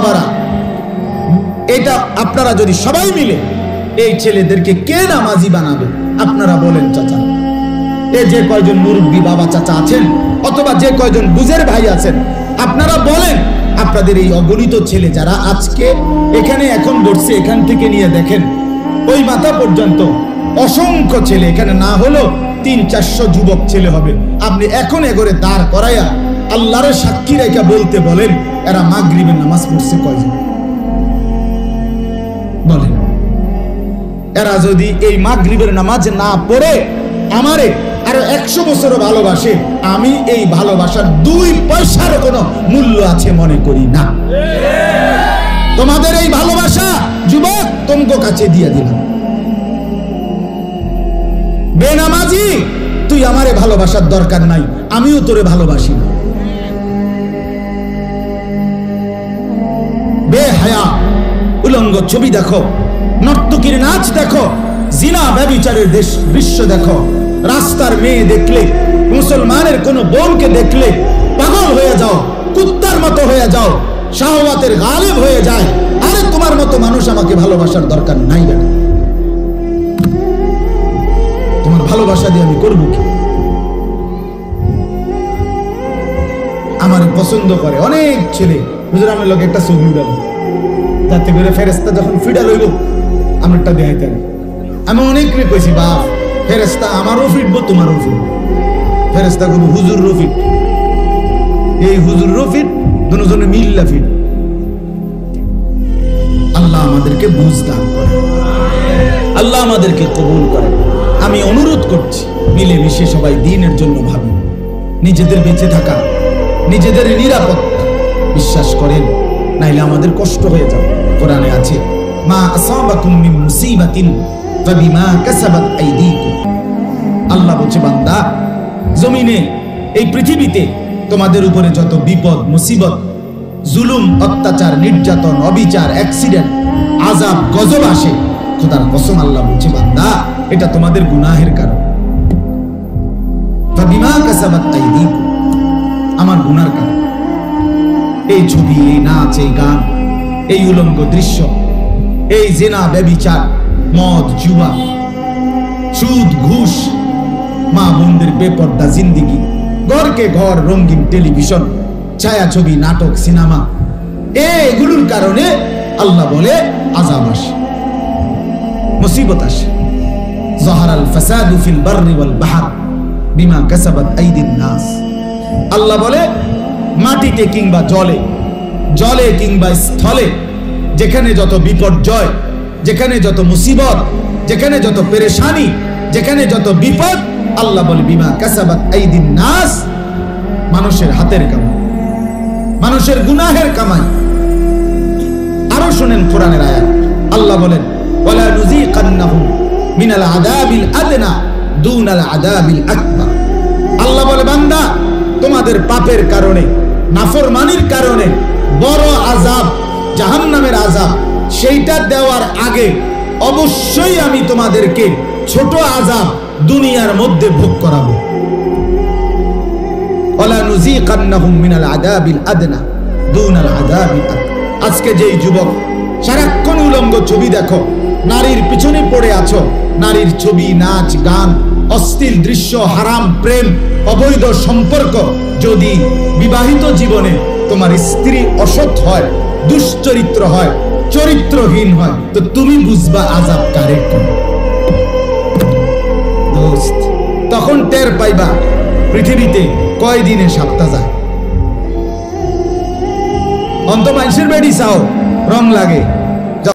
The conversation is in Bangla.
বাবারা, এটা আপনারা যদি সবাই মিলে এই ছেলেদেরকে কে নামাজি বানাবে আপনারা বলেন চাচা? এই যে কয়জন মুরব্বী বাবা চাচা আছেন অথবা যে কয়জন বুঝের ভাই আছেন, আপনারা বলেন আপনাদের এই অগণিত ছেলে যারা আজকে এখানে এখন বসছে, এখান থেকে নিয়ে দেখেন ওই মাথা পর্যন্ত অসংখ্য ছেলে, এখানে না হলো 300-400 যুবক ছেলে হবে। আপনি এখন এগোরে দাঁড় করাইয়া আল্লাহর সাক্ষী রেখা বলতে বলেন এরা মাগরিবের নামাজ পড়ছে কয়জন? বলেন। এরা যদি এই মাগরিবের নামাজ না পড়ে আমারে আরো 100 বছরও ভালোবাসে, আমি এই ভালোবাসার 2 পয়সার কোনো মূল্য আছে মনে করি না। তোমাদের এই ভালোবাসা যুবক তোমার কাছে দিয়ে দিলাম। বেনামাজি তুই আমারে ভালোবাসার দরকার নাই, আমিও তোরে ভালোবাসি না। বেহায়া উলঙ্গ ছবি দেখো, নর্তকীর নাচ দেখো, জিনা ব্যভিচারের দৃশ্য দেখো, রাস্তার মেয়ে দেখলে, মুসলমানের কোন বোনকে দেখলে পাগল হয়ে যাও, কুত্তার মতো হয়ে যাও, শাহওয়াতের গালিব হয়ে যায়। আরে তোমার মতো মানুষ আমাকে ভালোবাসার দরকার নাই। বেটা তোমার ভালোবাসা দিয়ে আমি করবো কি? আমার পছন্দ করে অনেক ছেলে, হুজুর আমার লোক একটা ছবি উঠাবো, যাতে করে ফেরেস্তা যখন ফিডা লইব আমারটা দেখাইতে। আমি অনেককে কইছি বাপ ফেরেস্তা আমারও ফিটবো তোমারও ফিটবো। ফেরেস্তা গুলো হুজুর রফিট, এই হুজুর রফিট দুজনে মিল্লা ফিট। আল্লাহ আমাদেরকে বুঝ দান করে, আল্লাহ আমাদেরকে কবুল করে। আমি অনুরোধ করছি মিলেমিশে সবাই দিনের জন্য ভাবি, নিজেদের বেঁচে থাকা, নিজেদের নিরাপত্তা বিশ্বাস করেন, নাইলে আমাদের কষ্ট হয়ে যাবে। কোরআনে আছে মা আসাবাকুম মিন মুসিবাতিন ফাবিমা কাসাবাত আইদিকুম। আল্লাহ বলছে বান্দা জমিনে এই পৃথিবীতে তোমাদের উপরে যত বিপদ মুসিবত, জুলুম, অত্যাচার, নির্যাতন, অবিচার, অ্যাক্সিডেন্ট, আযাব, গজব আসে, খোদার কসম আল্লাহ বলছে বান্দা এটা তোমাদের গুনাহের কারণ। ফাবিমা কাসাবাত আইদিকুম, আমার গুনার কারণ। এই ছবি, এই নাচ, এই গান, এই উলঙ্গ দৃশ্য, এই জিনা ব্যভিচার, মদ, জুয়া, সুদ, ঘুষ, মা বোনদের বেপর্দা জিন্দিগি, ঘরকে ঘর রঙিন টেলিভিশন, ছায়াছবি, নাটক, সিনেমা, এগুলোর কারণে আল্লাহ বলে আযাব আসে, মুসিবত আসে। যাহারাল ফাসাদু ফিল বাররি ওয়াল বাহর বিমা কাসাবাত আইদিন নাস। আল্লাহ বলে মাটিতে কিংবা জলে, জলে কিংবা স্থলে যেখানে যত বিপর্যয়, যেখানে যত মুসিবত, যেখানে যত পেরেশানি, যেখানে যত বিপদ, আল্লাহ বলে বিমা কাসাবাত আইদিন নাস, মানুষের হাতের কামাই, মানুষের গুনাহের কামাই। আরো শুনেন কোরআনের আয়াত, আল্লাহ বলেন ওয়ালা নুযীকান্নাহুম মিনাল আযাবিল আদনা দুনাল আযাবিল আকবার। আল্লাহ বলে বান্দা তোমাদের পাপের কারণে, নাফরমানির কারণে বড় আযাব, জাহান্নামের আযাব, সেইটা দেওয়ার আগে অবশ্যই আমি তোমাদেরকে ছোট আযাব দুনিয়ার মধ্যে ভোগ করাবো। ওয়ালা নুযীকান্নাহুম মিনাল আযাবিল আদনা দুনাল আযাবিল আকবার। আজকে যেই যুবক সারাক্ষণ উলঙ্গ ছবি দেখো, নারীর পিছনে পড়ে আছো, নারীর ছবি, নাচ, গান, অশ্লীল দৃশ্য, হারাম প্রেম, অবৈধ সম্পর্ক, যদি বিবাহিত জীবনে তোমার স্ত্রী অসৎ হয়, দুশ্চরিত্র হয়, চরিত্রহীন হয়, তো তুমি বুঝবা আযাব কারে কোন দোস্ত। তখন টের পাইবা পৃথিবীতে কয়দিনে সপ্তাহ যায়। অন্ত মানুষের বেডি চাও রং লাগে,